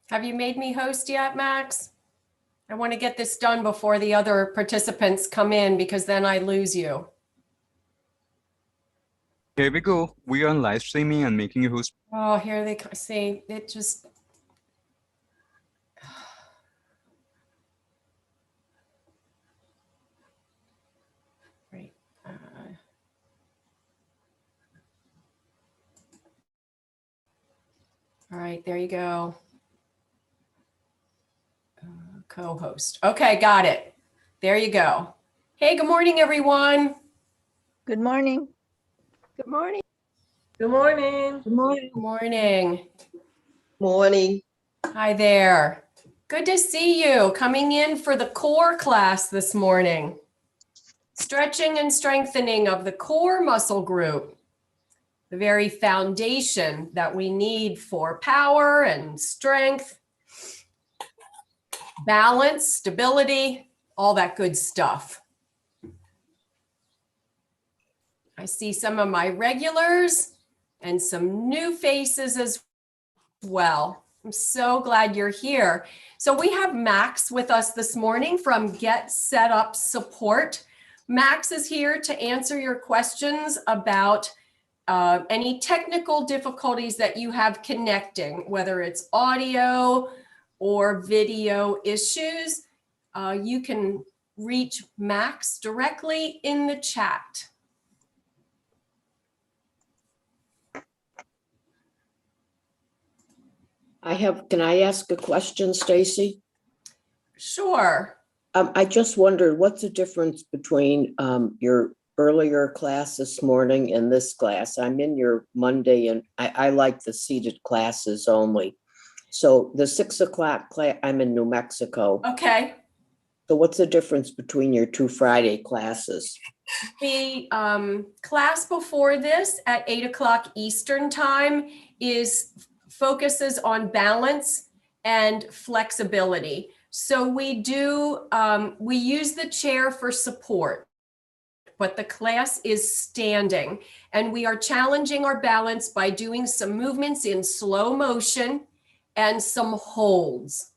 Have you made me host yet, Max? I want to get this done before the other participants come in because then I lose you. Here we go. We are on live streaming and making you host. Oh, here they come. See, it just. Right. All right, there you go. Co-host. Okay, got it. There you go. Hey, good morning, everyone. Good morning. Good morning. Good morning. Good morning. Good morning. Morning. Hi there. Good to see you coming in for the core class this morning. Stretching and strengthening of the core muscle group, the very foundation that we need for power and strength, balance, stability, all that good stuff. I see some of my regulars and some new faces as well. I'm so glad you're here. So we have Max with us this morning from Get Set Up Support. Max is here to answer your questions about any technical difficulties that you have connecting, whether it's audio or video issues. You can reach Max directly in the chat. Can I ask a question, Stacy? Sure. I just wondered, what's the difference between your earlier class this morning and this class? I'm in your Monday and I like the seated classes only. So the 6 o'clock class, I'm in New Mexico. Okay. So what's the difference between your 2 Friday classes? The class before this at 8 o'clock Eastern time focuses on balance and flexibility. So we use the chair for support, but the class is standing and we are challenging our balance by doing some movements in slow motion and some holds.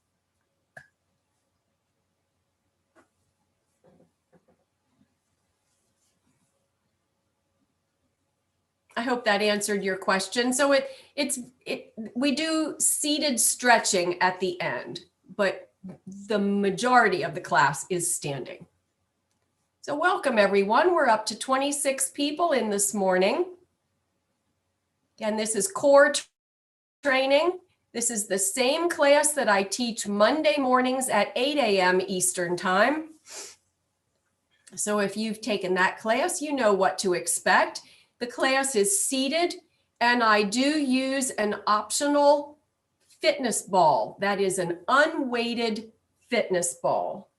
I hope that answered your question. So we do seated stretching at the end, but the majority of the class is standing. So welcome everyone. We're up to 26 people in this morning. Again, this is core training. This is the same class that I teach Monday mornings at 8 a.m. Eastern time. So if you've taken that class, you know what to expect. The class is seated and I do use an optional fitness ball. That is an unweighted fitness ball.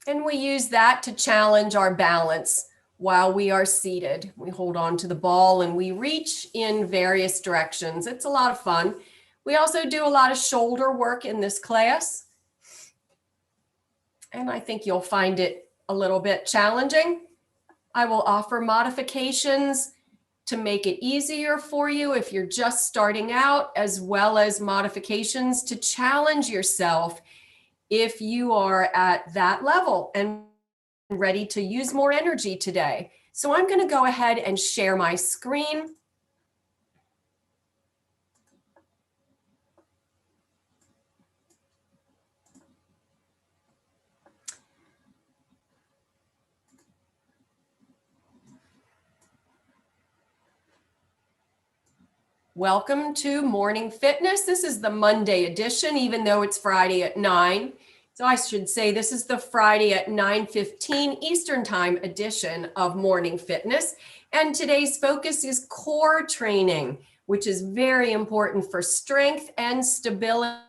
And we use that to challenge our balance while we are seated. We hold on to the ball and we reach in various directions. It's a lot of fun. We also do a lot of shoulder work in this class. And I think you'll find it a little bit challenging. I will offer modifications to make it easier for you if you're just starting out, as well as modifications to challenge yourself if you are at that level and ready to use more energy today. So I'm going to go ahead and share my screen. Welcome to Morning Fitness. This is the Monday edition, even though it's Friday at 9. So I should say this is the Friday at 9:15 Eastern Time edition of Morning Fitness. And today's focus is core training, which is very important for strength and stability.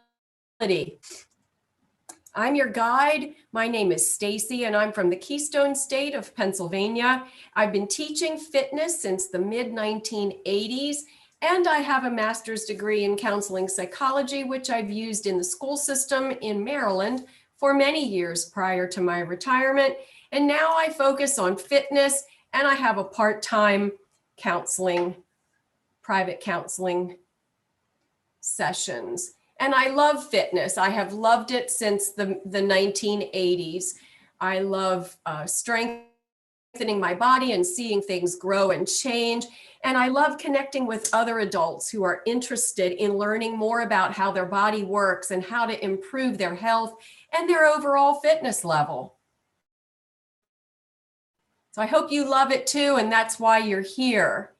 I'm your guide. My name is Stacy and I'm from the Keystone State of Pennsylvania. I've been teaching fitness since the mid-1980s. And I have a master's degree in counseling psychology, which I've used in the school system in Maryland for many years prior to my retirement. And now I focus on fitness and I have a part-time counseling private counseling sessions. And I love fitness. I have loved it since the 1980s. I love strengthening my body and seeing things grow and change. And I love connecting with other adults who are interested in learning more about how their body works and how to improve their health and their overall fitness level. So I hope you love it too, and that's why you're here.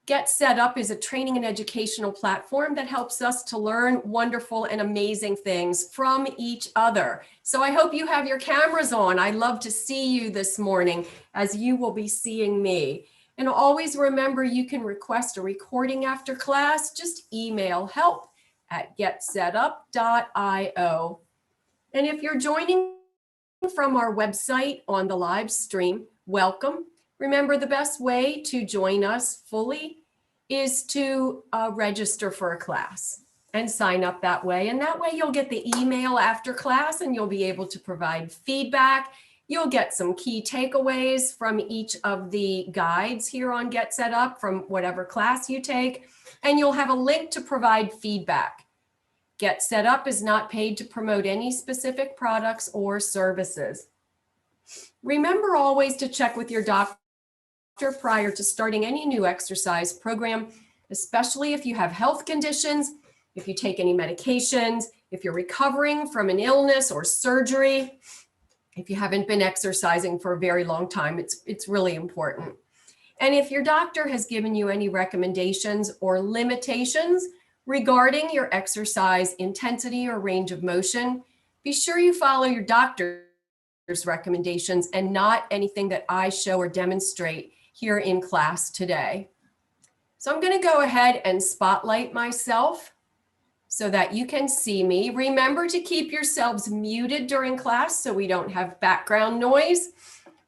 Get Set Up is a training and educational platform that helps us to learn wonderful and amazing things from each other. So I hope you have your cameras on. I love to see you this morning as you will be seeing me. And always remember, you can request a recording after class. Just email help@getsetup.io. And if you're joining from our website on the live stream, welcome. Remember, the best way to join us fully is to register for a class and sign up that way. And that way you'll get the email after class and you'll be able to provide feedback. You'll get some key takeaways from each of the guides here on Get Set Up from whatever class you take, and you'll have a link to provide feedback. Get Set Up is not paid to promote any specific products or services. Remember always to check with your doctor prior to starting any new exercise program, especially if you have health conditions, if you take any medications, if you're recovering from an illness or surgery, if you haven't been exercising for a very long time. It's really important. And if your doctor has given you any recommendations or limitations regarding your exercise intensity or range of motion, be sure you follow your doctor's recommendations and not anything that I show or demonstrate here in class today. So I'm going to go ahead and spotlight myself so that you can see me. Remember to keep yourselves muted during class so we don't have background noise.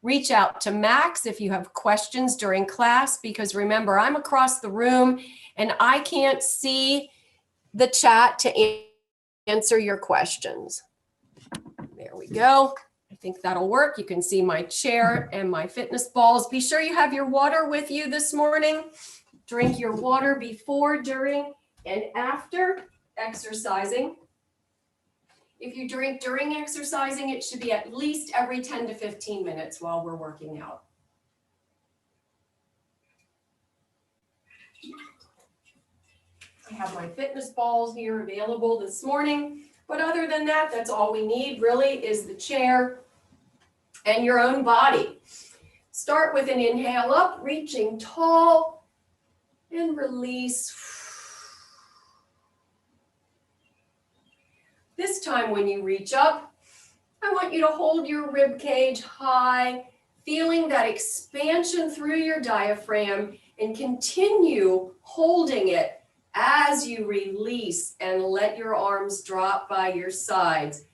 Reach out to Max if you have questions during class, because remember, I'm across the room and I can't see the chat to answer your questions. There we go. I think that'll work. You can see my chair and my fitness balls. Be sure you have your water with you this morning. Drink your water before, during, and after exercising. If you drink during exercising, it should be at least every 10 to 15 minutes while we're working out. I have my fitness balls here available this morning. But other than that, that's all we need really is the chair and your own body. Start with an inhale up, reaching tall, and release. This time when you reach up, I want you to hold your rib cage high, feeling that expansion through your diaphragm, and continue holding it as you release and let your arms drop by your sides.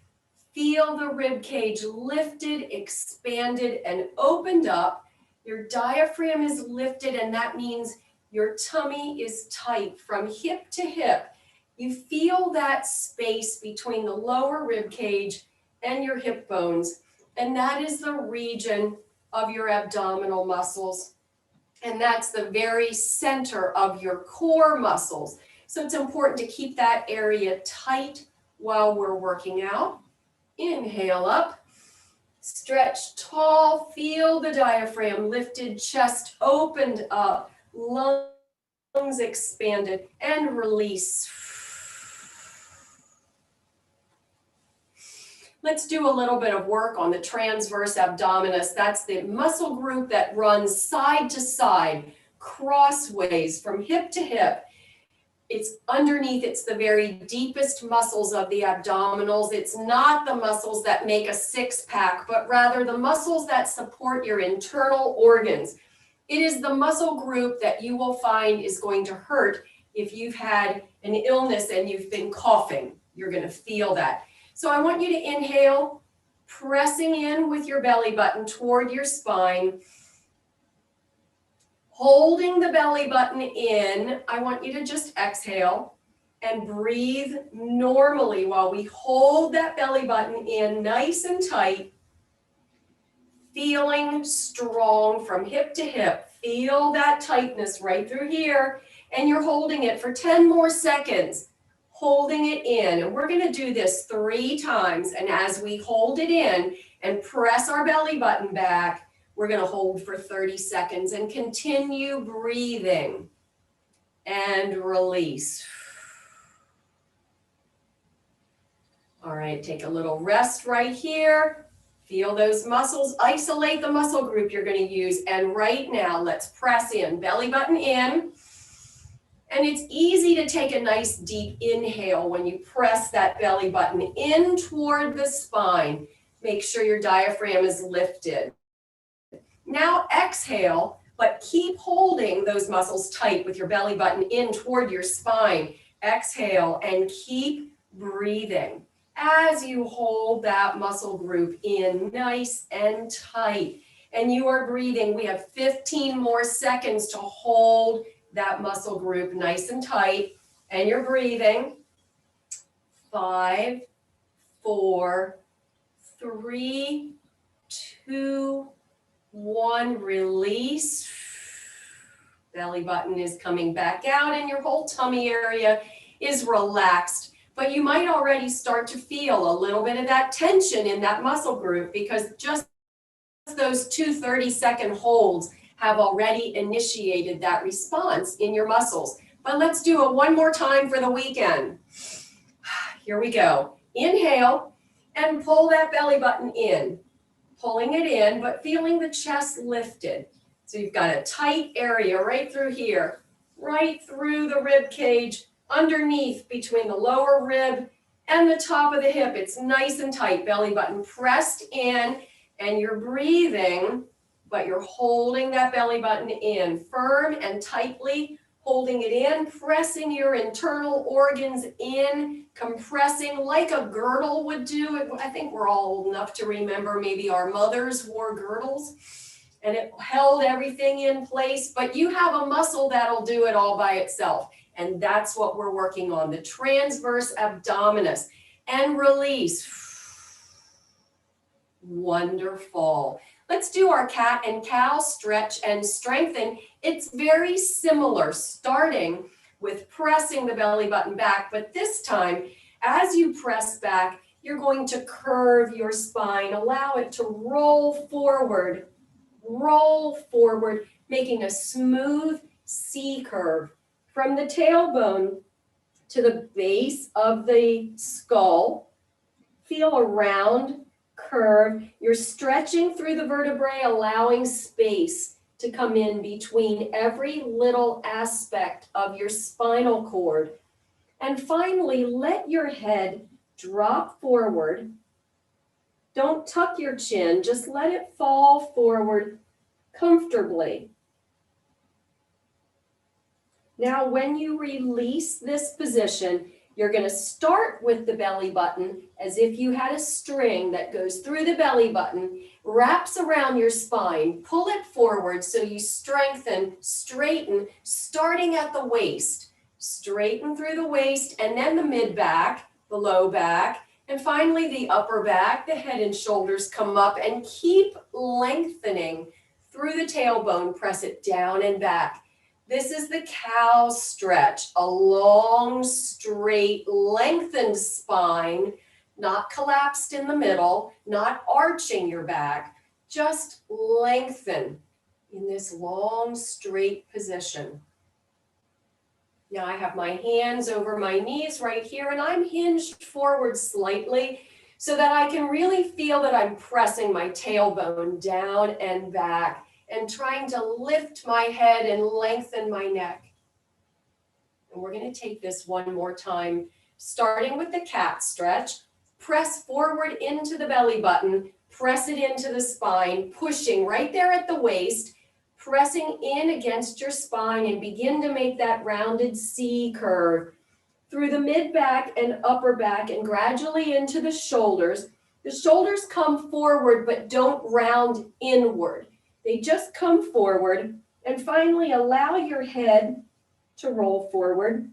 Feel the rib cage lifted, expanded, and opened up. Your diaphragm is lifted, and that means your tummy is tight from hip to hip. You feel that space between the lower rib cage and your hip bones, and that is the region of your abdominal muscles. And that's the very center of your core muscles. So it's important to keep that area tight while we're working out. Inhale up, stretch tall, feel the diaphragm lifted, chest opened up, lungs expanded, and release. Let's do a little bit of work on the transverse abdominis. That's the muscle group that runs side to side, crossways from hip to hip. It's underneath, it's the very deepest muscles of the abdominals. It's not the muscles that make a six-pack, but rather the muscles that support your internal organs. It is the muscle group that you will find is going to hurt if you've had an illness and you've been coughing. You're going to feel that. So I want you to inhale, pressing in with your belly button toward your spine. Holding the belly button in, I want you to just exhale and breathe normally while we hold that belly button in nice and tight, feeling strong from hip to hip. Feel that tightness right through here. And you're holding it for 10 more seconds, holding it in. And we're gonna do this 3 times. And as we hold it in and press our belly button back, we're gonna hold for 30 seconds and continue breathing. And release. All right, take a little rest right here. Feel those muscles, isolate the muscle group you're going to use. And right now, let's press in, belly button in. And it's easy to take a nice deep inhale when you press that belly button in toward the spine. Make sure your diaphragm is lifted. Now exhale, but keep holding those muscles tight with your belly button in toward your spine. Exhale and keep breathing. As you hold that muscle group in nice and tight, and you are breathing, we have 15 more seconds to hold that muscle group nice and tight, and you're breathing. 5, 4, 3, 2, 1, release. Belly button is coming back out and your whole tummy area is relaxed. But you might already start to feel a little bit of that tension in that muscle group because just those 2 30-second holds have already initiated that response in your muscles. But let's do it one more time for the weekend. Here we go. Inhale and pull that belly button in. Pulling it in, but feeling the chest lifted. So you've got a tight area right through here, right through the rib cage, underneath between the lower rib and the top of the hip. It's nice and tight, belly button pressed in, and you're breathing, but you're holding that belly button in firm and tightly, holding it in, pressing your internal organs in, compressing like a girdle would do. I think we're all old enough to remember maybe our mothers wore girdles and it held everything in place, but you have a muscle that'll do it all by itself. And that's what we're working on, the transverse abdominis. And release. Wonderful. Let's do our cat and cow stretch and strengthen. It's very similar, starting with pressing the belly button back, but this time, as you press back, you're going to curve your spine, allow it to roll forward, making a smooth C curve from the tailbone to the base of the skull. Feel a round curve. You're stretching through the vertebrae, allowing space to come in between every little aspect of your spinal cord. And finally, let your head drop forward. Don't tuck your chin, just let it fall forward comfortably. Now, when you release this position, you're going to start with the belly button as if you had a string that goes through the belly button, wraps around your spine, pull it forward so you strengthen, straighten, starting at the waist. Straighten through the waist and then the mid back, the low back, and finally the upper back, the head and shoulders come up, and keep lengthening through the tailbone, press it down and back. This is the cow stretch, a long, straight, lengthened spine, not collapsed in the middle, not arching your back, just lengthen in this long, straight position. Now I have my hands over my knees right here, and I'm hinged forward slightly so that I can really feel that I'm pressing my tailbone down and back and trying to lift my head and lengthen my neck. And we're going to take this one more time, starting with the cat stretch. Press forward into the belly button, press it into the spine, pushing right there at the waist, pressing in against your spine, and begin to make that rounded C curve through the mid back and upper back and gradually into the shoulders. The shoulders come forward but don't round inward. They just come forward, and finally allow your head to roll forward.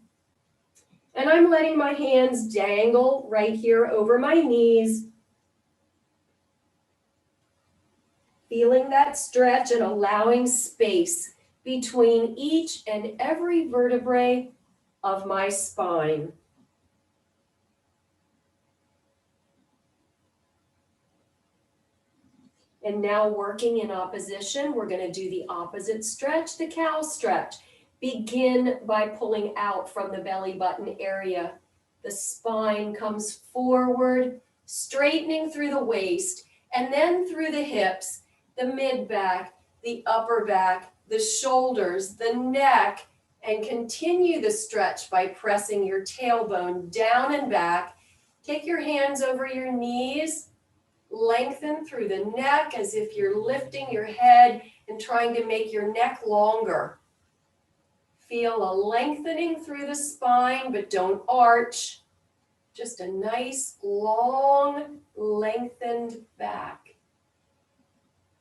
And I'm letting my hands dangle right here over my knees, feeling that stretch and allowing space between each and every vertebrae of my spine. And now working in opposition, we're going to do the opposite stretch, the cow stretch. Begin by pulling out from the belly button area. The spine comes forward, straightening through the waist, and then through the hips, the mid back, the upper back, the shoulders, the neck, and continue the stretch by pressing your tailbone down and back. Take your hands over your knees. Lengthen through the neck as if you're lifting your head and trying to make your neck longer. Feel a lengthening through the spine, but don't arch. Just a nice, long, lengthened back.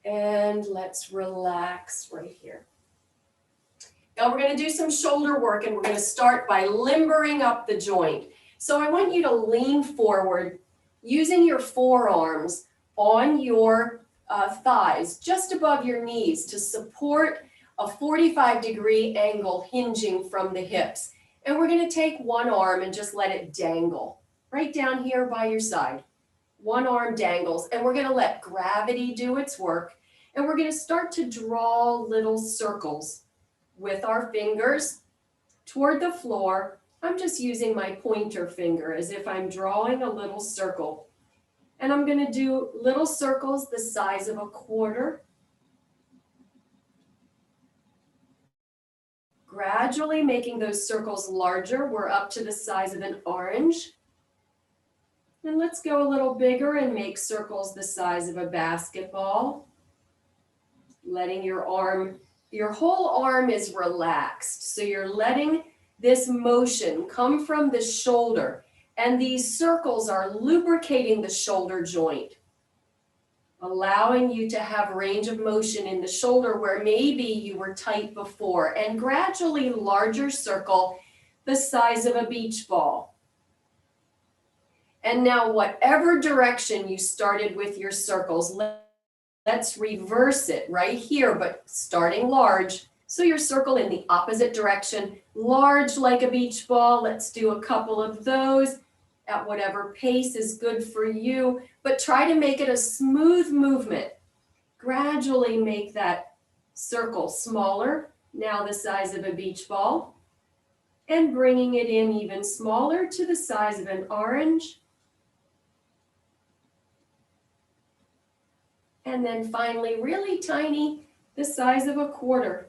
And let's relax right here. Now we're going to do some shoulder work, and we're going to start by limbering up the joint. So I want you to lean forward, using your forearms on your thighs, just above your knees, to support a 45-degree angle hinging from the hips. And we're going to take one arm and just let it dangle right down here by your side. One arm dangles, and we're going to let gravity do its work. And we're going to start to draw little circles with our fingers toward the floor. I'm just using my pointer finger as if I'm drawing a little circle. And I'm going to do little circles the size of a quarter. Gradually making those circles larger. We're up to the size of an orange. And let's go a little bigger and make circles the size of a basketball. Letting your whole arm is relaxed. So you're letting this motion come from the shoulder, and these circles are lubricating the shoulder joint, allowing you to have range of motion in the shoulder where maybe you were tight before, and gradually larger circle the size of a beach ball. And now whatever direction you started with your circles, let's reverse it right here, but starting large. So your circle in the opposite direction, large like a beach ball. Let's do a couple of those at whatever pace is good for you, but try to make it a smooth movement. Gradually make that circle smaller, now the size of a beach ball, and bringing it in even smaller to the size of an orange. And then finally, really tiny, the size of a quarter.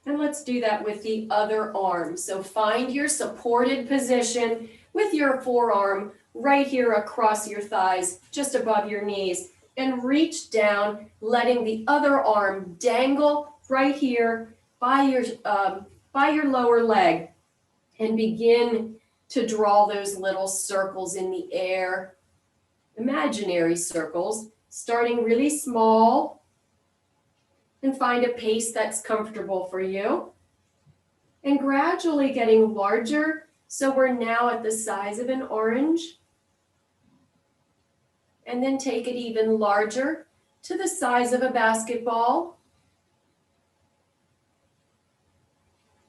And let's do that with the other arm. So find your supported position with your forearm right here across your thighs, just above your knees, and reach down, letting the other arm dangle right here by your lower leg, and begin to draw those little circles in the air, imaginary circles, starting really small, and find a pace that's comfortable for you, and gradually getting larger. So we're now at the size of an orange, and then take it even larger to the size of a basketball,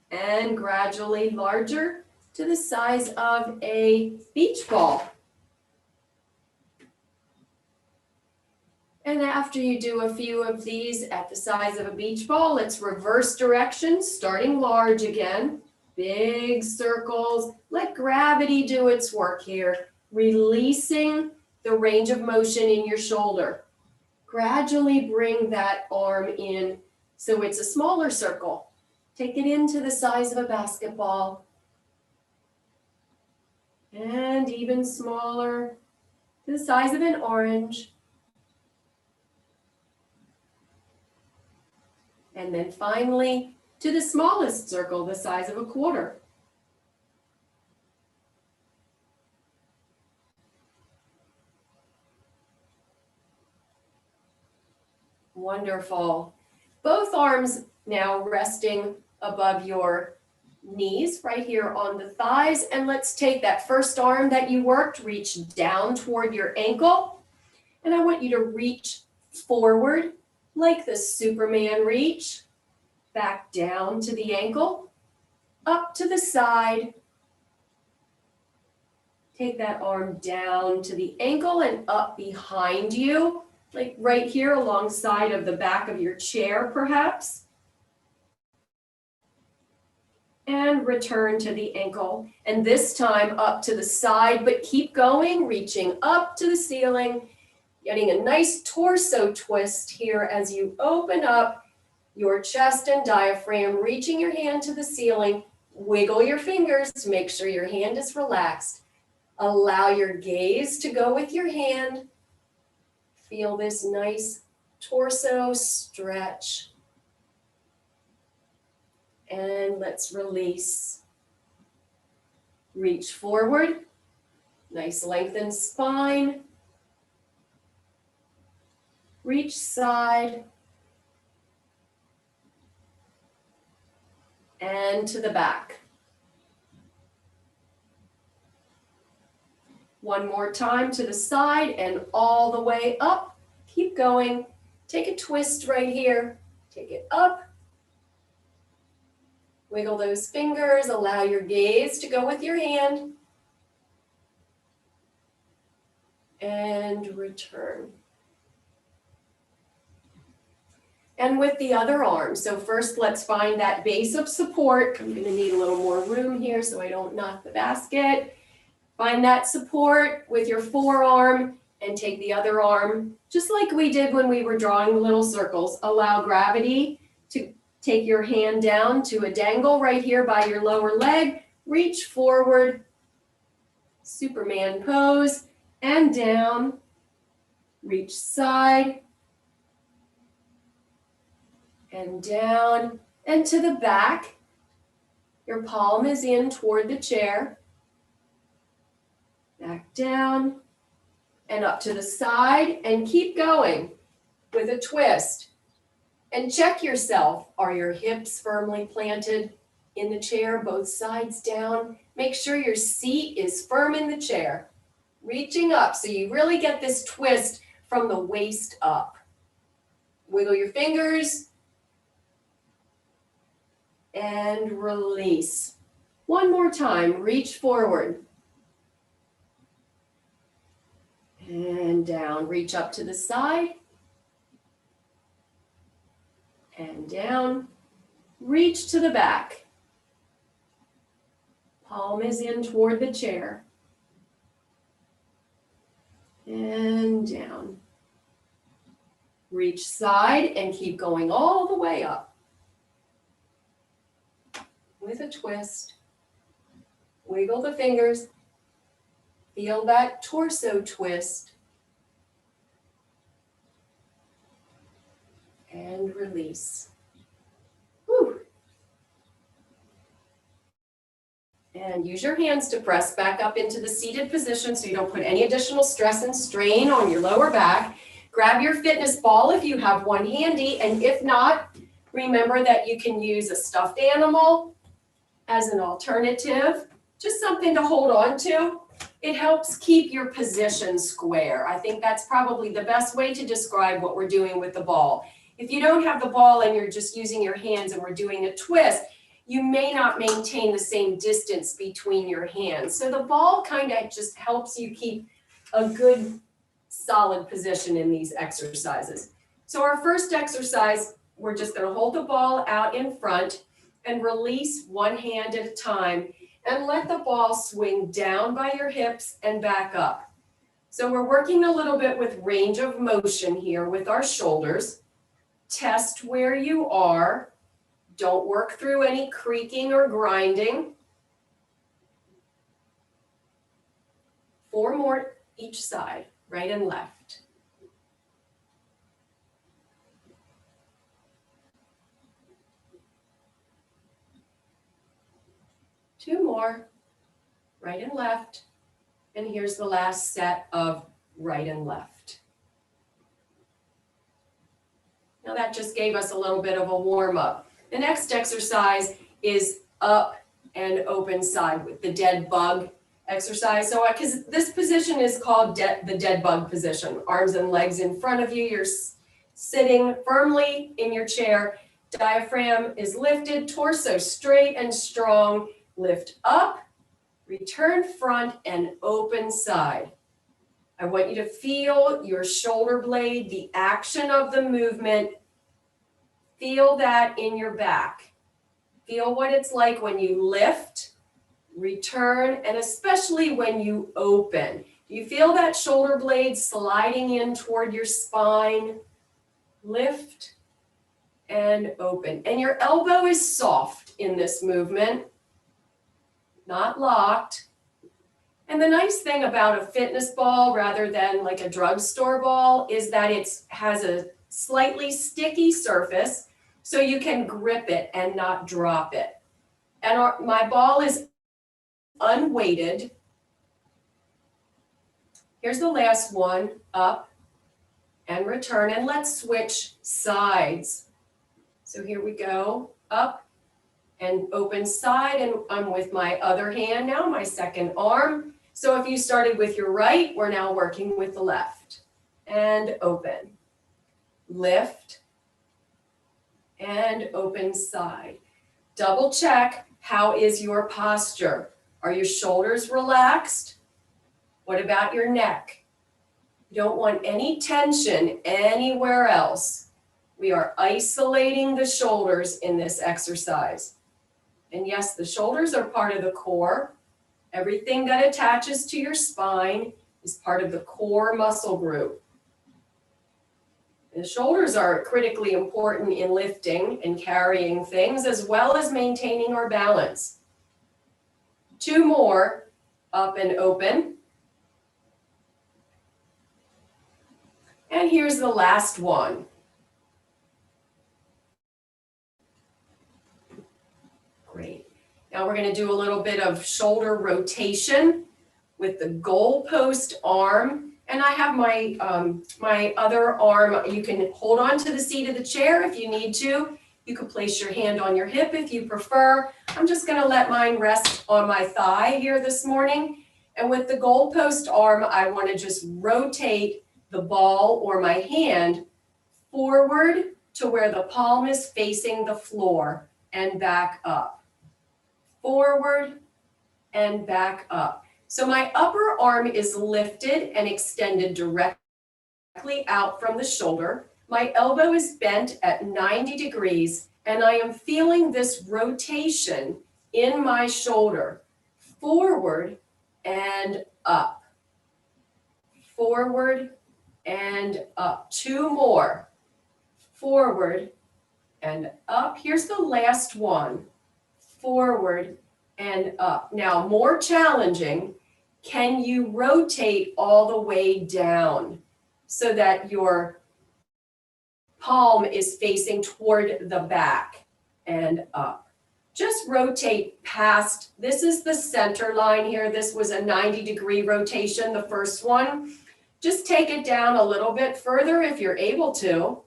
and gradually larger to the size of a beach ball. And after you do a few of these at the size of a beach ball, let's reverse direction, starting large again. Big circles. Let gravity do its work here, releasing the range of motion in your shoulder. Gradually bring that arm in so it's a smaller circle. Take it into the size of a basketball. And even smaller to the size of an orange. And then finally, to the smallest circle, the size of a quarter. Wonderful. Both arms now resting above your knees, right here on the thighs. And let's take that first arm that you worked, reach down toward your ankle. And I want you to reach forward like the Superman reach, back down to the ankle, up to the side. Take that arm down to the ankle and up behind you, like right here alongside of the back of your chair, perhaps. And return to the ankle. And this time up to the side, but keep going, reaching up to the ceiling, getting a nice torso twist here as you open up your chest and diaphragm, reaching your hand to the ceiling. Wiggle your fingers to make sure your hand is relaxed. Allow your gaze to go with your hand. Feel this nice torso stretch. And let's release. Reach forward. Nice lengthened spine. Reach side. And to the back. One more time to the side and all the way up. Keep going. Take a twist right here. Take it up. Wiggle those fingers. Allow your gaze to go with your hand. And return. And with the other arm. So first, let's find that base of support. I'm going to need a little more room here so I don't knock the basket. Find that support with your forearm and take the other arm, just like we did when we were drawing the little circles. Allow gravity to take your hand down to a dangle right here by your lower leg. Reach forward, Superman pose, and down. Reach side, and down, and to the back. Your palm is in toward the chair. Back down, and up to the side, and keep going with a twist. And check yourself. Are your hips firmly planted in the chair, both sides down? Make sure your seat is firm in the chair. Reaching up so you really get this twist from the waist up. Wiggle your fingers. And release. One more time, reach forward. And down, reach up to the side. And down, reach to the back. Palm is in toward the chair. And down. Reach side and keep going all the way up. With a twist. Wiggle the fingers. Feel that torso twist. And release. Whew. And use your hands to press back up into the seated position so you don't put any additional stress and strain on your lower back. Grab your fitness ball if you have one handy, and if not, remember that you can use a stuffed animal as an alternative, just something to hold on to. It helps keep your position square. I think that's probably the best way to describe what we're doing with the ball. If you don't have the ball and you're just using your hands and we're doing a twist, you may not maintain the same distance between your hands. So the ball kind of just helps you keep a good solid position in these exercises. So our first exercise, we're just going to hold the ball out in front and release one hand at a time and let the ball swing down by your hips and back up. So we're working a little bit with range of motion here with our shoulders. Test where you are. Don't work through any creaking or grinding. 4 more each side, right and left. Two more, right and left. And here's the last set of right and left. Now that just gave us a little bit of a warm up. The next exercise is up and open side with the dead bug exercise. So because this position is called the dead bug position, arms and legs in front of you, Sitting firmly in your chair, diaphragm is lifted, torso straight and strong. Lift up, return front, and open side. I want you to feel your shoulder blade, the action of the movement. Feel that in your back. Feel what it's like when you lift, return, and especially when you open. Do you feel that shoulder blade sliding in toward your spine? Lift and open. And your elbow is soft in this movement, not locked. And the nice thing about a fitness ball rather than like a drugstore ball is that it has a slightly sticky surface so you can grip it and not drop it. And my ball is unweighted. Here's the last one, up and return, and let's switch sides. So here we go, up and open side, and I'm with my other hand now, my second arm. So if you started with your right, we're now working with the left. And open, lift, and open side. Double check, how is your posture? Are your shoulders relaxed? What about your neck? You don't want any tension anywhere else. We are isolating the shoulders in this exercise. And yes, the shoulders are part of the core. Everything that attaches to your spine is part of the core muscle group. The shoulders are critically important in lifting and carrying things, as well as maintaining our balance. 2 more, up and open. And here's the last one. Great. Now we're going to do a little bit of shoulder rotation with the goalpost arm. And I have my, my other arm. You can hold on to the seat of the chair if you need to. You can place your hand on your hip if you prefer. I'm just going to let mine rest on my thigh here this morning. And with the goalpost arm, I want to just rotate the ball or my hand forward to where the palm is facing the floor and back up. Forward and back up. So my upper arm is lifted and extended directly out from the shoulder. My elbow is bent at 90 degrees, and I am feeling this rotation in my shoulder, forward and up, forward and up. 2 more, forward and up. Here's the last one, forward and up. Now, more challenging, can you rotate all the way down so that your palm is facing toward the back and up? Just rotate past, this is the center line here. This was a 90-degree rotation, the first one. Just take it down a little bit further if you're able to,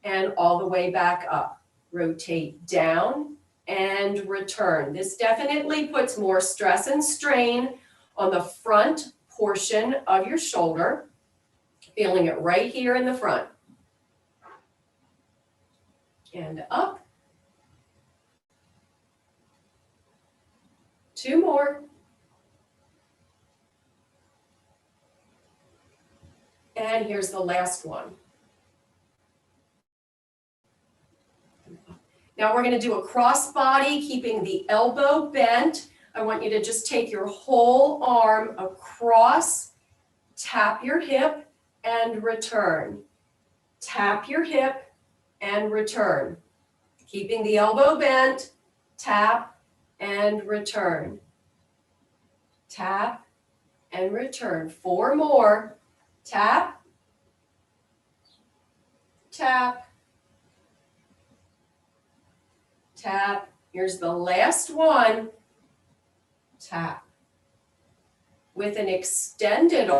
and all the way back up. Rotate down and return. This definitely puts more stress and strain on the front portion of your shoulder. Feeling it right here in the front. And up. 2 more. And here's the last one. Now we're going to do a crossbody, keeping the elbow bent. I want you to just take your whole arm across, tap your hip, and return. Tap your hip and return. Keeping the elbow bent, tap and return. Tap and return. 4 more. Tap, tap, tap. Here's the last one. Tap. With an extended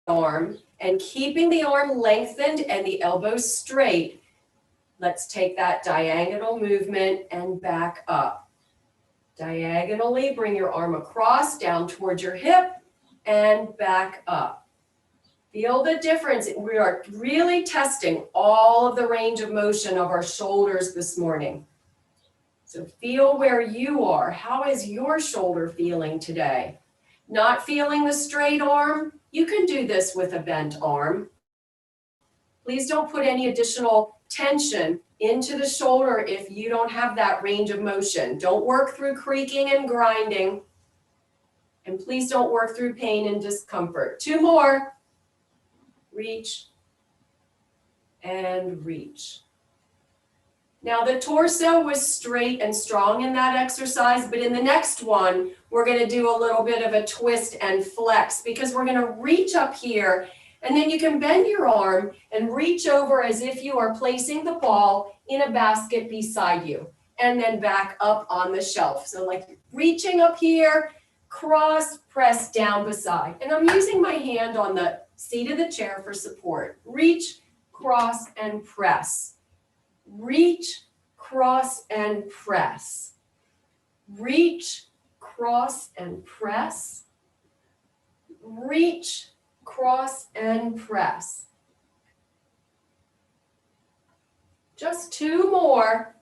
arm and keeping the arm lengthened and the elbows straight, let's take that diagonal movement and back up. Diagonally, bring your arm across, down towards your hip, and back up. Feel the difference. We are really testing all of the range of motion of our shoulders this morning. So feel where you are. How is your shoulder feeling today? Not feeling the straight arm? You can do this with a bent arm. Please don't put any additional tension into the shoulder if you don't have that range of motion. Don't work through creaking and grinding. And please don't work through pain and discomfort. 2 more. Reach and reach. Now the torso was straight and strong in that exercise, but in the next one, we're going to do a little bit of a twist and flex because we're going to reach up here, and then you can bend your arm and reach over as if you are placing the ball in a basket beside you, and then back up on the shelf. So like reaching up here, cross, press down beside. And I'm using my hand on the seat of the chair for support. Reach, cross, and press. Reach, cross, and press. Reach, cross, and press. Reach, cross, and press. Just 2 more.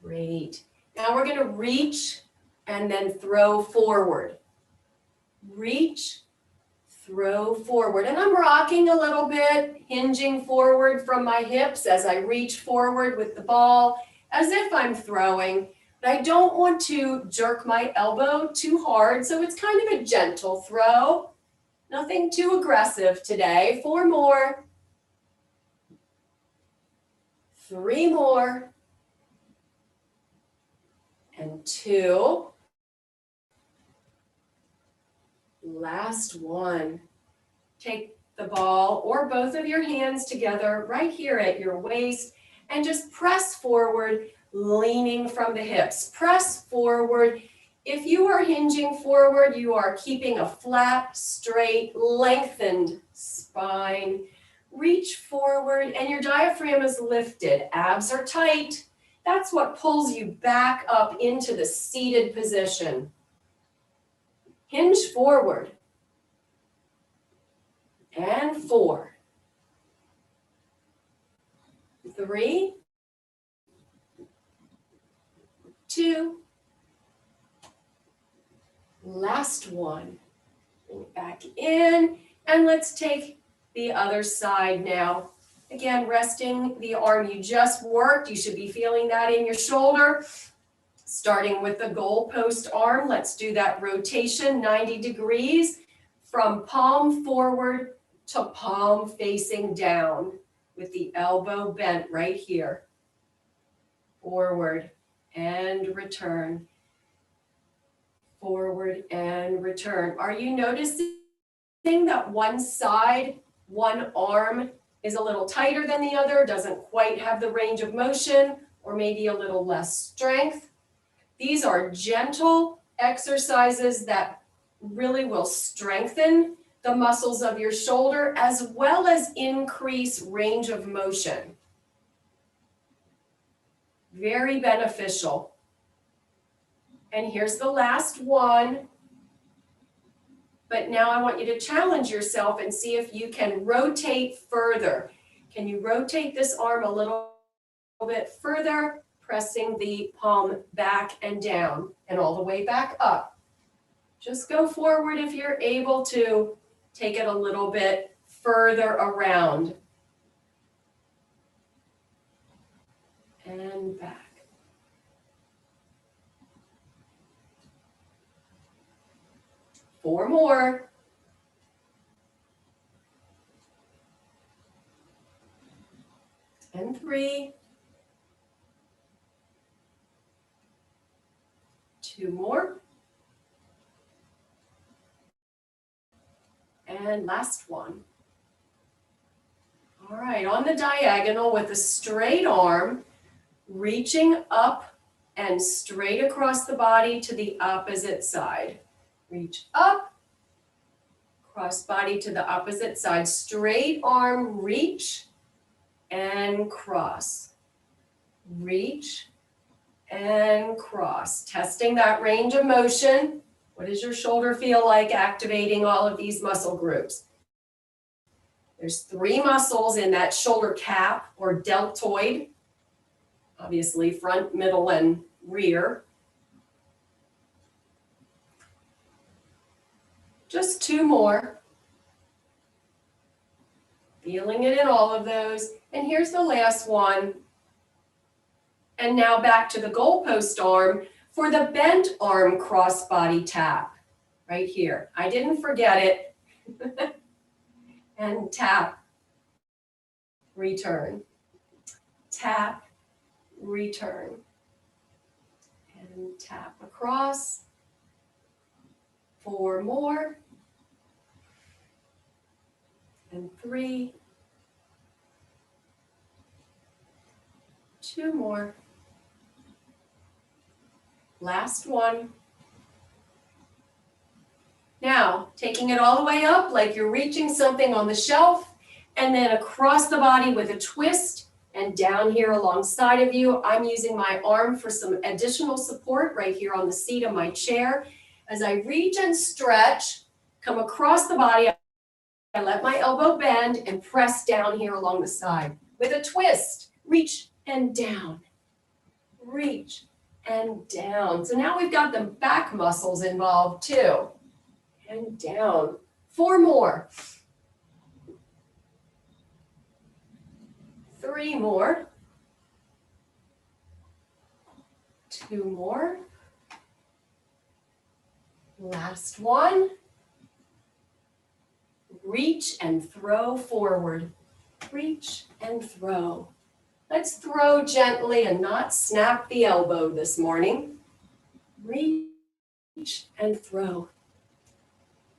Great. Now we're going to reach and then throw forward. Reach, throw forward. And I'm rocking a little bit, hinging forward from my hips as I reach forward with the ball, as if I'm throwing. But I don't want to jerk my elbow too hard, so it's kind of a gentle throw. Nothing too aggressive today. 4 more. 3 more. And 2. Last one. Take the ball or both of your hands together right here at your waist and just press forward, leaning from the hips. Press forward. If you are hinging forward, you are keeping a flat, straight, lengthened spine. Reach forward and your diaphragm is lifted. Abs are tight. That's what pulls you back up into the seated position. Hinge forward. And 4. 3. 2. Last one. Bring it back in. And let's take the other side now. Again, resting the arm you just worked. You should be feeling that in your shoulder. Starting with the goalpost arm, let's do that rotation 90 degrees from palm forward to palm facing down with the elbow bent right here. Forward and return. Forward and return. Are you noticing that one side, one arm is a little tighter than the other, doesn't quite have the range of motion, or maybe a little less strength? These are gentle exercises that really will strengthen the muscles of your shoulder as well as increase range of motion. Very beneficial. And here's the last one. But now I want you to challenge yourself and see if you can rotate further. Can you rotate this arm a little bit further? Pressing the palm back and down and all the way back up. Just go forward if you're able to. Take it a little bit further around. And back. Four more. And 3. 2 more. And last one. All right, on the diagonal with a straight arm, reaching up and straight across the body to the opposite side. Reach up, cross body to the opposite side. Straight arm, reach and cross. Reach and cross. Testing that range of motion. What does your shoulder feel like activating all of these muscle groups? There's 3 muscles in that shoulder cap or deltoid. Obviously, front, middle, and rear. Just 2 more. Feeling it in all of those. And here's the last one. And now back to the goalpost arm for the bent arm crossbody tap. Right here. I didn't forget it. And tap, return. Tap, return. And tap across. 4 more. And 3. 2 more. Last one. Now, taking it all the way up like you're reaching something on the shelf, and then across the body with a twist, and down here alongside of you. I'm using my arm for some additional support right here on the seat of my chair. As I reach and stretch, come across the body, I let my elbow bend and press down here along the side. With a twist, reach and down, reach and down. So now we've got the back muscles involved too. And down. 4 more. 3 more. 2 more. Last one. Reach and throw forward. Reach and throw. Let's throw gently and not snap the elbow this morning. Reach and throw.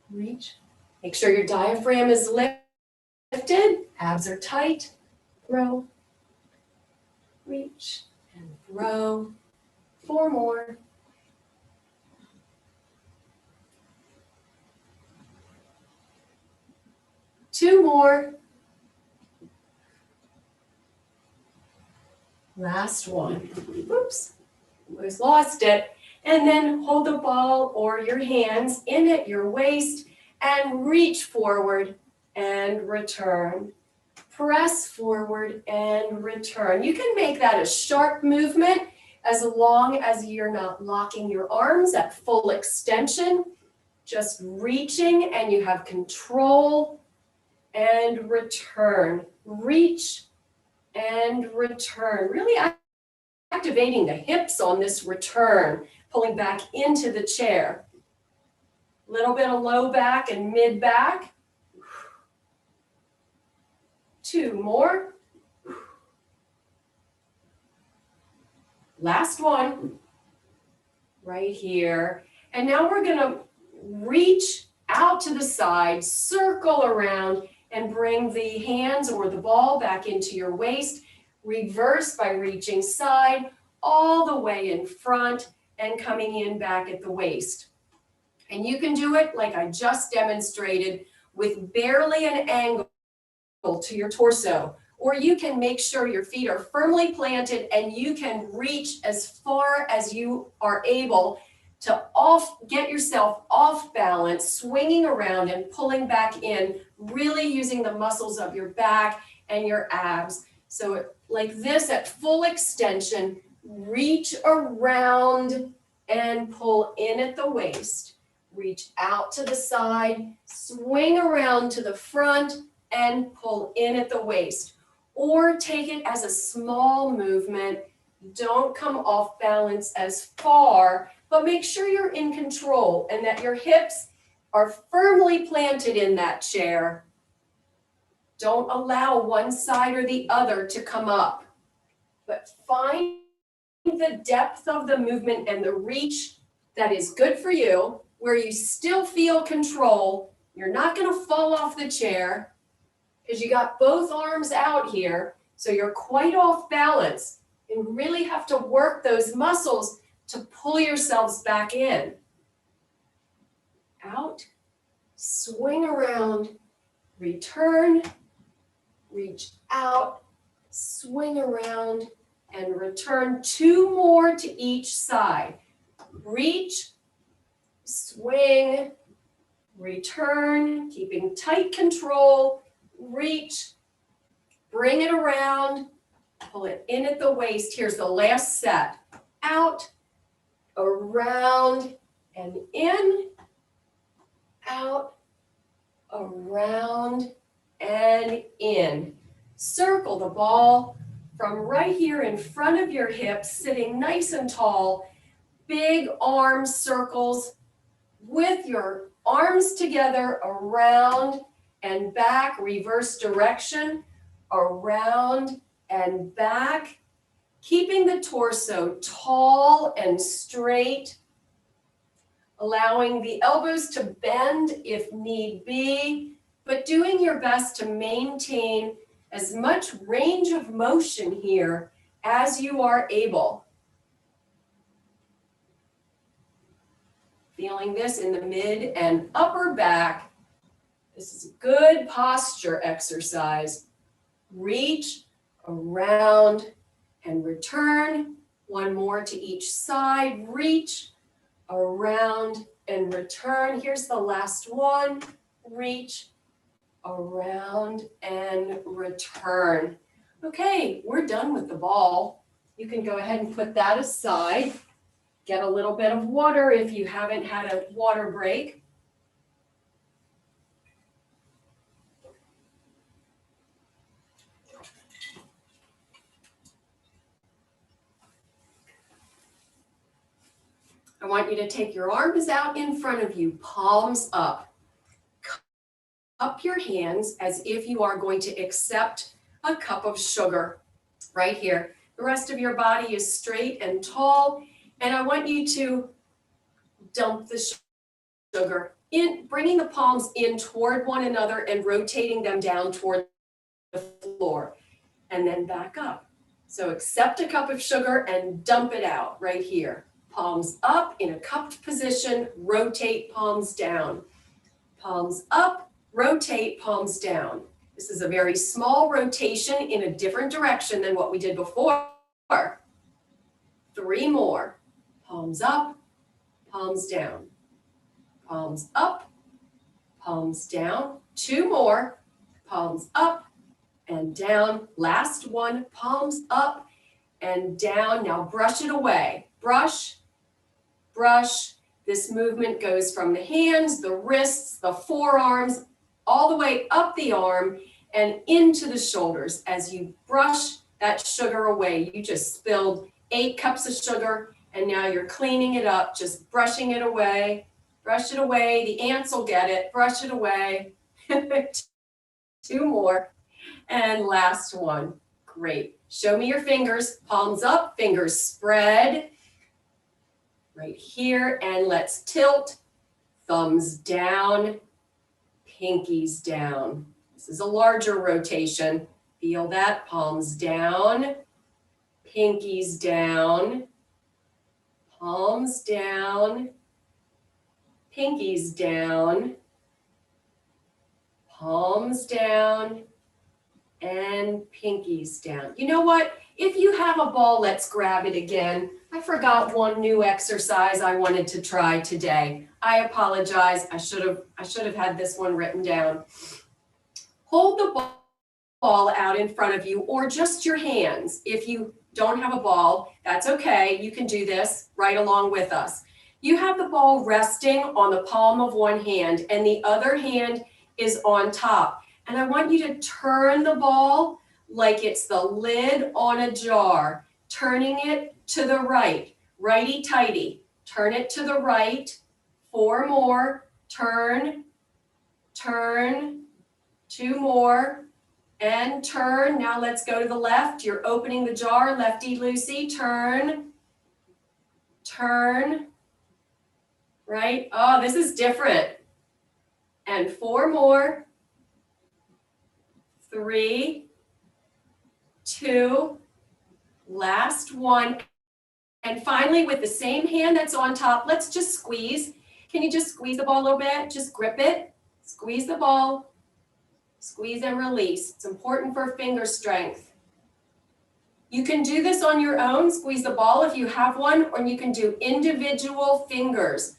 Reach. Make sure your diaphragm is lifted. Abs are tight. Throw. Reach and throw. 4 more. 2 more. Last one. Oops, almost lost it. And then hold the ball or your hands in at your waist and reach forward and return. Press forward and return. You can make that a sharp movement as long as you're not locking your arms at full extension. Just reaching and you have control and return. Reach and return. Really activating the hips on this return, pulling back into the chair. A little bit of low back and mid back. 2 more. Last one. Right here. And now we're going to reach out to the side, circle around, and bring the hands or the ball back into your waist. Reverse by reaching side, all the way in front and coming in back at the waist. And you can do it like I just demonstrated with barely an angle to your torso. Or you can make sure your feet are firmly planted and you can reach as far as you are able to get yourself off balance, swinging around and pulling back in, really using the muscles of your back and your abs. So like this at full extension, reach around and pull in at the waist. Reach out to the side, swing around to the front and pull in at the waist. Or take it as a small movement. Don't come off balance as far, but make sure you're in control and that your hips are firmly planted in that chair. Don't allow one side or the other to come up, but find the depth of the movement and the reach that is good for you, where you still feel control. You're not going to fall off the chair because you got both arms out here, so you're quite off balance and really have to work those muscles to pull yourselves back in. Out, swing around, return, reach out, swing around, and return. 2 more to each side. Reach, swing, return, keeping tight control, reach, bring it around, pull it in at the waist. Here's the last set. Out, around, and in, out, around, and in. Circle the ball from right here in front of your hips, sitting nice and tall. Big arm circles with your arms together around and back, reverse direction, around and back, keeping the torso tall and straight, allowing the elbows to bend if need be, but doing your best to maintain as much range of motion here as you are able. Feeling this in the mid and upper back. This is a good posture exercise. Reach, around, and return. 1 more to each side. Reach, around, and return. Here's the last one. Reach, around, and return. Okay, we're done with the ball. You can go ahead and put that aside. Get a little bit of water if you haven't had a water break. I want you to take your arms out in front of you, palms up. Cup your hands as if you are going to accept a cup of sugar right here. The rest of your body is straight and tall. And I want you to dump the sugar in, bringing the palms in toward one another and rotating them down toward the floor, and then back up. So accept a cup of sugar and dump it out right here. Palms up in a cupped position, rotate palms down. Palms up, rotate palms down. This is a very small rotation in a different direction than what we did before. 3 more. Palms up, palms down. Palms up, palms down. 2 more. Palms up and down. Last one. Palms up and down. Now brush it away. Brush, brush. This movement goes from the hands, the wrists, the forearms, all the way up the arm and into the shoulders as you brush that sugar away. You just spilled 8 cups of sugar. And now you're cleaning it up, just brushing it away. Brush it away. The ants will get it. Brush it away. 2 more. And last one. Great. Show me your fingers. Palms up, fingers spread. Right here. And let's tilt. Thumbs down, pinkies down. This is a larger rotation. Feel that. Palms down, pinkies down. Palms down, pinkies down, palms down, and pinkies down. You know what? If you have a ball, let's grab it again. I forgot one new exercise I wanted to try today. I apologize. I should have had this one written down. Hold the ball out in front of you or just your hands. If you don't have a ball, that's okay. You can do this right along with us. You have the ball resting on the palm of one hand and the other hand is on top. And I want you to turn the ball like it's the lid on a jar, turning it to the right, righty-tighty. Turn it to the right. 4 more. Turn, turn. 2 more. And turn. Now let's go to the left. You're opening the jar, lefty-loosey. Turn, turn. Right? Oh, this is different. And 4 more. 3, 2, last one. And finally, with the same hand that's on top, let's just squeeze. Can you just squeeze the ball a little bit? Just grip it. Squeeze the ball. Squeeze and release. It's important for finger strength. You can do this on your own, squeeze the ball if you have one, or you can do individual fingers.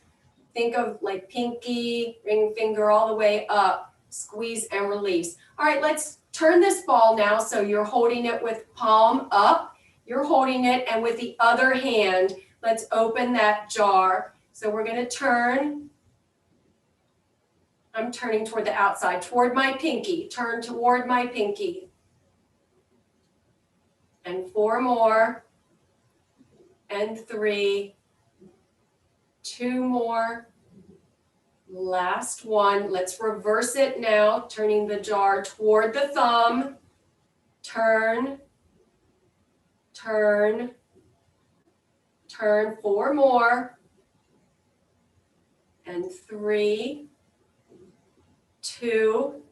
Think of like pinky, ring finger all the way up, squeeze and release. All right, let's turn this ball now. So you're holding it with palm up, you're holding it, and with the other hand, let's open that jar. So we're gonna turn. I'm turning toward the outside, toward my pinky, turn toward my pinky. And 4 more, and 3, 2 more, last one. Let's reverse it now, turning the jar toward the thumb, turn, turn, turn, 4 more, and 3, 2,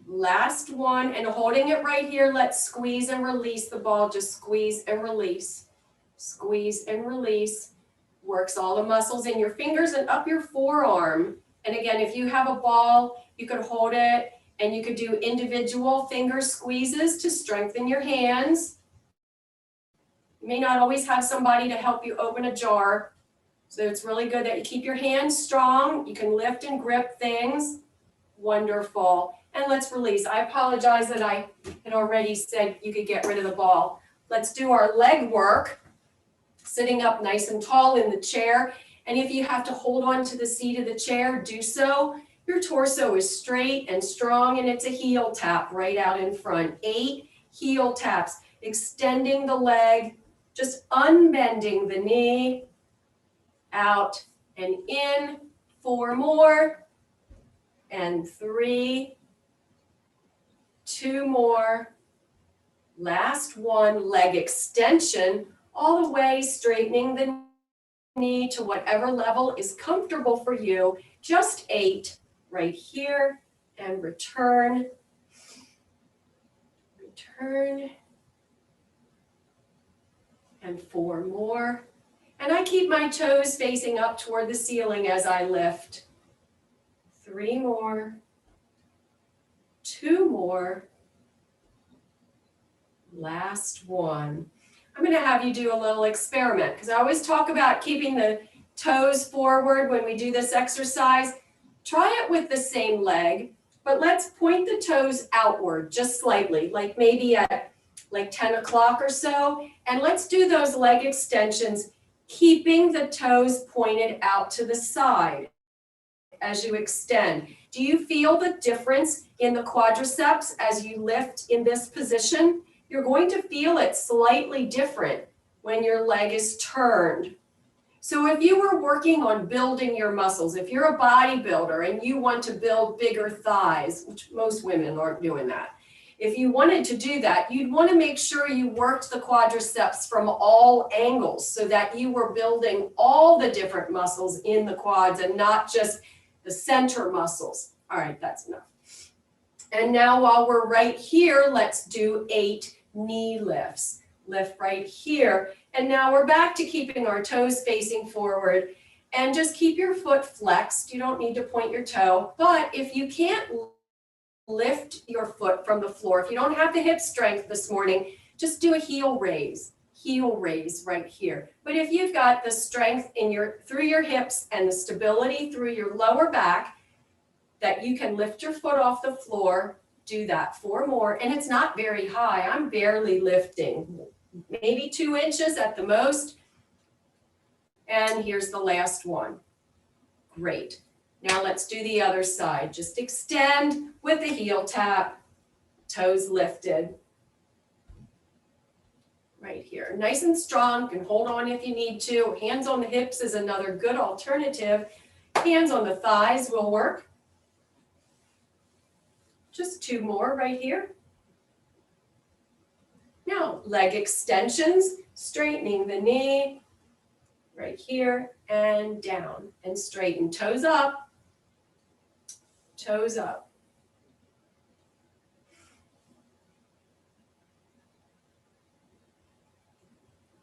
last one, and holding it right here, let's squeeze and release the ball. Just squeeze and release. Squeeze and release. Works all the muscles in your fingers and up your forearm. And again, if you have a ball, you could hold it and you could do individual finger squeezes to strengthen your hands. You may not always have somebody to help you open a jar. So it's really good that you keep your hands strong. You can lift and grip things. Wonderful. And let's release. I apologize that I had already said you could get rid of the ball. Let's do our leg work. Sitting up nice and tall in the chair. And if you have to hold on to the seat of the chair, do so. Your torso is straight and strong, and it's a heel tap right out in front. 8 heel taps, extending the leg, just unbending the knee, out and in. 4 more, and 3, 2 more, last one, leg extension, all the way straightening the knee to whatever level is comfortable for you. Just 8 right here, and return, return, and 4 more. And I keep my toes facing up toward the ceiling as I lift. 3 more, 2 more, last one. I'm going to have you do a little experiment because I always talk about keeping the toes forward when we do this exercise. Try it with the same leg, but let's point the toes outward just slightly, like maybe at like 10 o'clock or so. And let's do those leg extensions, keeping the toes pointed out to the side as you extend. Do you feel the difference in the quadriceps as you lift in this position? You're going to feel it slightly different when your leg is turned. So if you were working on building your muscles, if you're a bodybuilder and you want to build bigger thighs, which most women aren't doing that, if you wanted to do that, you'd want to make sure you worked the quadriceps from all angles so that you were building all the different muscles in the quads and not just the center muscles. All right, that's enough. And now while we're right here, let's do 8 knee lifts. Lift right here. And now we're back to keeping our toes facing forward. And just keep your foot flexed. You don't need to point your toe. But if you can't lift your foot from the floor, if you don't have the hip strength this morning, just do a heel raise right here. But if you've got the strength in through your hips and the stability through your lower back, that you can lift your foot off the floor, do that. 4 more, and it's not very high. I'm barely lifting, maybe 2 inches at the most. And here's the last one. Great. Now let's do the other side. Just extend with the heel tap, toes lifted. Right here, nice and strong. You can hold on if you need to. Hands on the hips is another good alternative. Hands on the thighs will work. Just 2 more right here. Now, leg extensions, straightening the knee, right here, and down, and straighten. Toes up, toes up.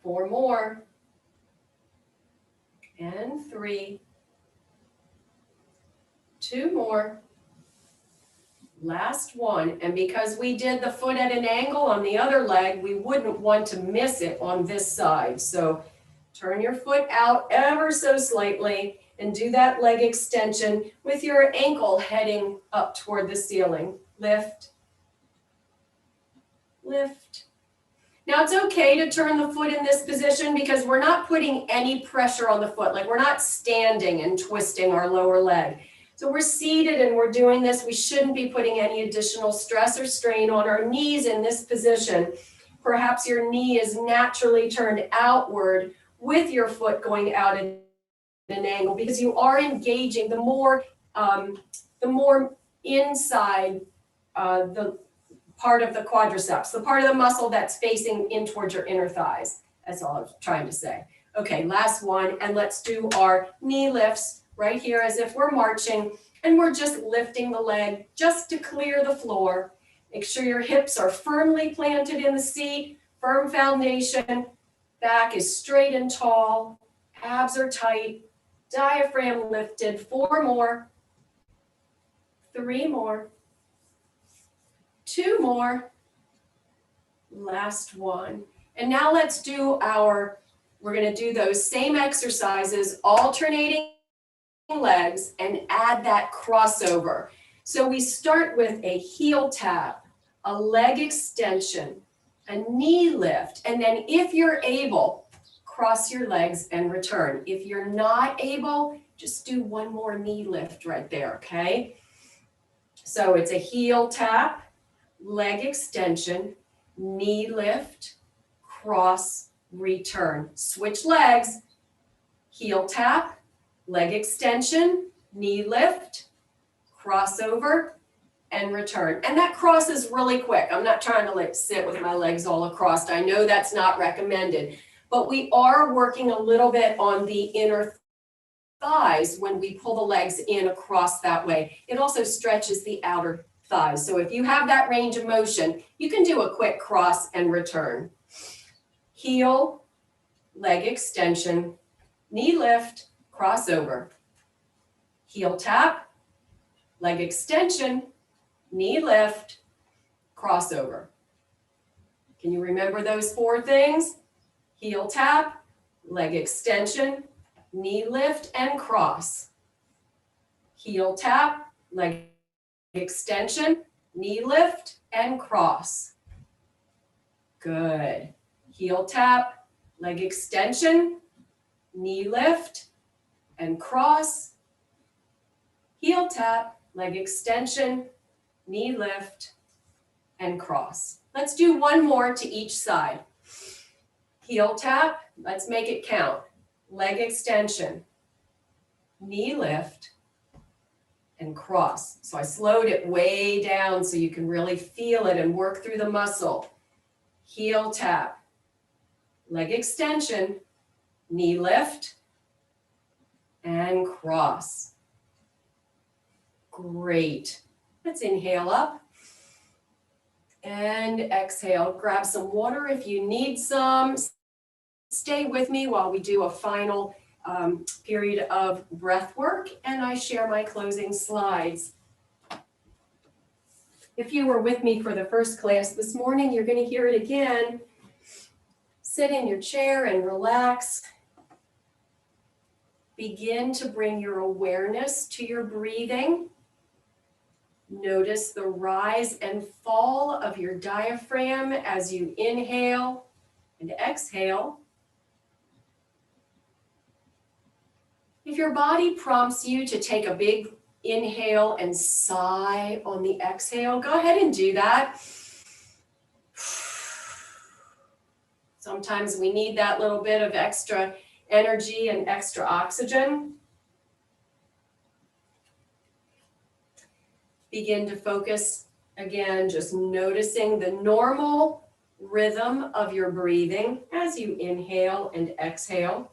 Four more, and 3, 2 more. Last one. And because we did the foot at an angle on the other leg, we wouldn't want to miss it on this side. So turn your foot out ever so slightly and do that leg extension with your ankle heading up toward the ceiling. Lift, lift. Now it's okay to turn the foot in this position because we're not putting any pressure on the foot. Like we're not standing and twisting our lower leg. So we're seated and we're doing this. We shouldn't be putting any additional stress or strain on our knees in this position. Perhaps your knee is naturally turned outward with your foot going out at an angle because you are engaging the more inside the part of the quadriceps, the part of the muscle that's facing in towards your inner thighs. That's all I was trying to say. Okay, last one, and let's do our knee lifts right here as if we're marching, and we're just lifting the leg just to clear the floor. Make sure your hips are firmly planted in the seat, firm foundation, back is straight and tall, abs are tight, diaphragm lifted. 4 more, 3 more, 2 more, last one. And now let's do we're gonna do those same exercises, alternating legs, and add that crossover. So we start with a heel tap, a leg extension, a knee lift, and then if you're able, cross your legs and return. If you're not able, just do 1 more knee lift right there, okay? So it's a heel tap, leg extension, knee lift, cross, return. Switch legs, heel tap, leg extension, knee lift, crossover, and return. And that cross is really quick. I'm not trying to sit with my legs all across. I know that's not recommended, but we are working a little bit on the inner thighs when we pull the legs in across that way. It also stretches the outer thighs. So if you have that range of motion, you can do a quick cross and return. Heel, leg extension, knee lift, crossover. Heel tap, leg extension, knee lift, crossover. Can you remember those 4 things? Heel tap, leg extension, knee lift, and cross. Heel tap, leg extension, knee lift, and cross. Good. Heel tap, leg extension, knee lift, and cross. Heel tap, leg extension, knee lift, and cross. Let's do 1 more to each side. Heel tap, let's make it count. Leg extension, knee lift, and cross. So I slowed it way down so you can really feel it and work through the muscle. Heel tap, leg extension, knee lift, and cross. Great. Let's inhale up and exhale. Grab some water if you need some. Stay with me while we do a final period of breath work, and I share my closing slides. If you were with me for the first class this morning, you're going to hear it again. Sit in your chair and relax. Begin to bring your awareness to your breathing. Notice the rise and fall of your diaphragm as you inhale and exhale. If your body prompts you to take a big inhale and sigh on the exhale, go ahead and do that. Sometimes we need that little bit of extra energy and extra oxygen. Begin to focus again, just noticing the normal rhythm of your breathing as you inhale and exhale.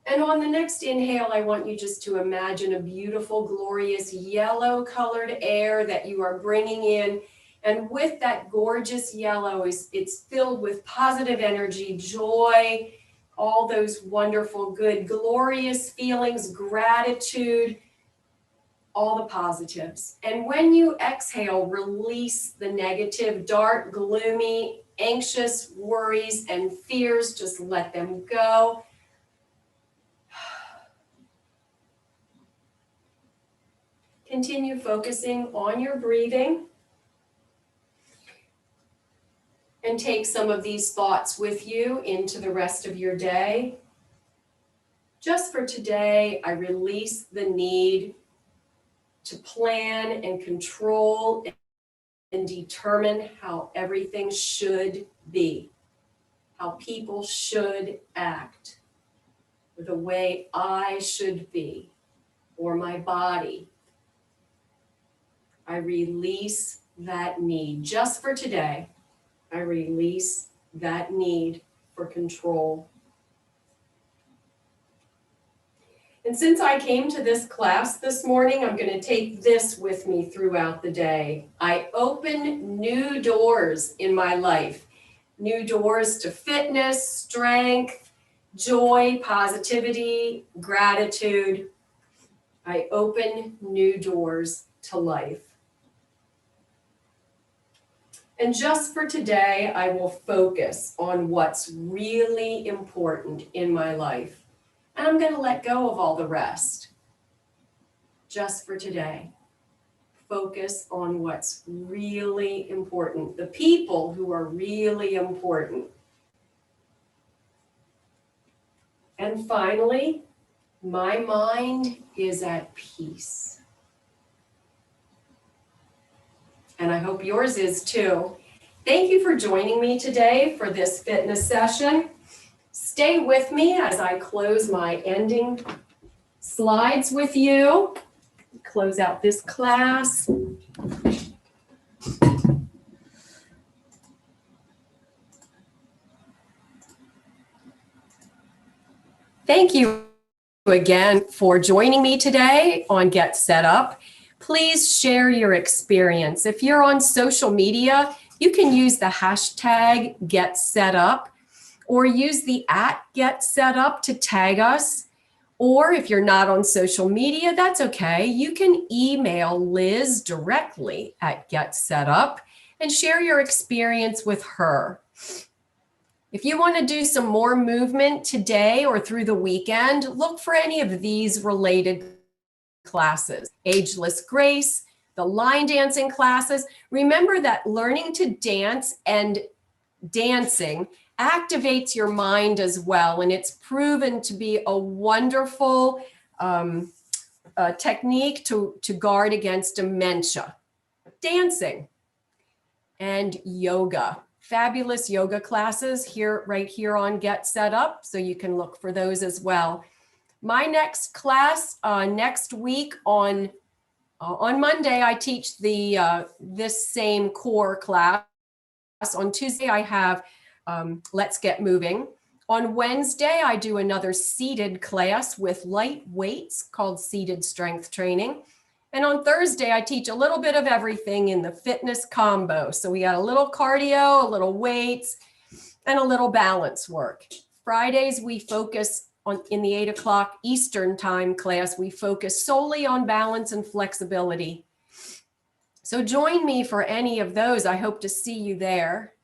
And on the next inhale, I want you just to imagine a beautiful, glorious yellow colored air that you are bringing in. And with that gorgeous yellow, it's filled with positive energy, joy, all those wonderful, good, glorious feelings, gratitude, all the positives. And when you exhale, release the negative, dark, gloomy, anxious worries and fears. Just let them go. Continue focusing on your breathing. And take some of these thoughts with you into the rest of your day. Just for today, I release the need to plan and control and determine how everything should be, how people should act, or the way I should be, or my body. I release that need. Just for today, I release that need for control. And since I came to this class this morning, I'm going to take this with me throughout the day. I open new doors in my life, new doors to fitness, strength, joy, positivity, gratitude. I open new doors to life. And just for today, I will focus on what's really important in my life. And I'm going to let go of all the rest. Just for today, focus on what's really important, the people who are really important. And finally, my mind is at peace. And I hope yours is too. Thank you for joining me today for this fitness session. Stay with me as I close my ending slides with you. Close out this class. Thank you again for joining me today on Get Set Up. Please share your experience. If you're on social media, you can use the hashtag #GetSetUp or use the @GetSetUp to tag us. Or if you're not on social media, that's okay. You can email Liz directly at @GetSetUp and share your experience with her. If you want to do some more movement today or through the weekend, look for any of these related classes. Ageless Grace, the line dancing classes. Remember that learning to dance and dancing activates your mind as well, and it's proven to be a wonderful technique to guard against dementia. Dancing and yoga. Fabulous yoga classes here, right here on Get Set Up, so you can look for those as well. My next class next week on Monday, I teach this same core class. On Tuesday, I have Let's Get Moving. On Wednesday, I do another seated class with light weights called Seated Strength Training. And on Thursday, I teach a little bit of everything in the fitness combo. So we got a little cardio, a little weights, and a little balance work. Fridays, we focus in the 8 o'clock Eastern time class, we focus solely on balance and flexibility. So join me for any of those. I hope to see you there.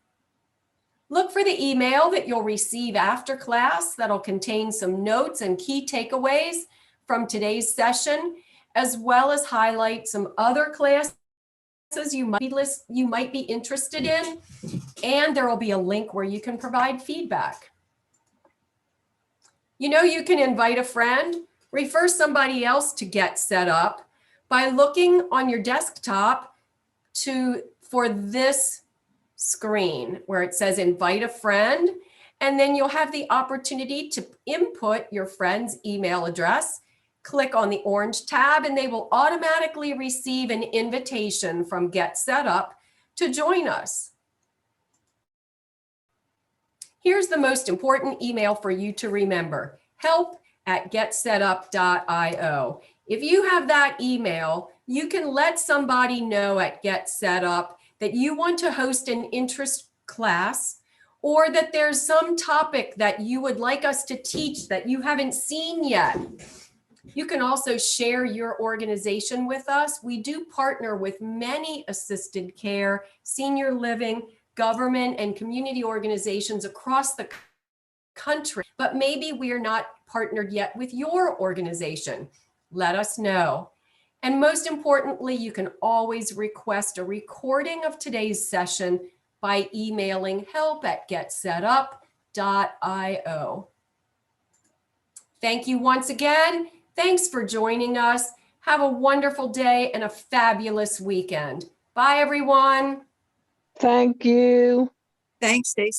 Look for the email that you'll receive after class that'll contain some notes and key takeaways from today's session, as well as highlight some other classes you might be interested in. And there will be a link where you can provide feedback. You know, you can invite a friend, refer somebody else to Get Set Up by looking on your desktop for this screen where it says invite a friend, and then you'll have the opportunity to input your friend's email address. Click on the orange tab and they will automatically receive an invitation from Get Set Up to join us. Here's the most important email for you to remember: help@getsetup.io. If you have that email, you can let somebody know at Get Set Up that you want to host an interest class, or that there's some topic that you would like us to teach that you haven't seen yet. You can also share your organization with us. We do partner with many assisted care, senior living, government, and community organizations across the country, but maybe we're not partnered yet with your organization. Let us know. And most importantly, you can always request a recording of today's session by emailing help@getsetup.io. Thank you once again. Thanks for joining us. Have a wonderful day and a fabulous weekend. Bye, everyone. Thank you. Thanks, Stacy.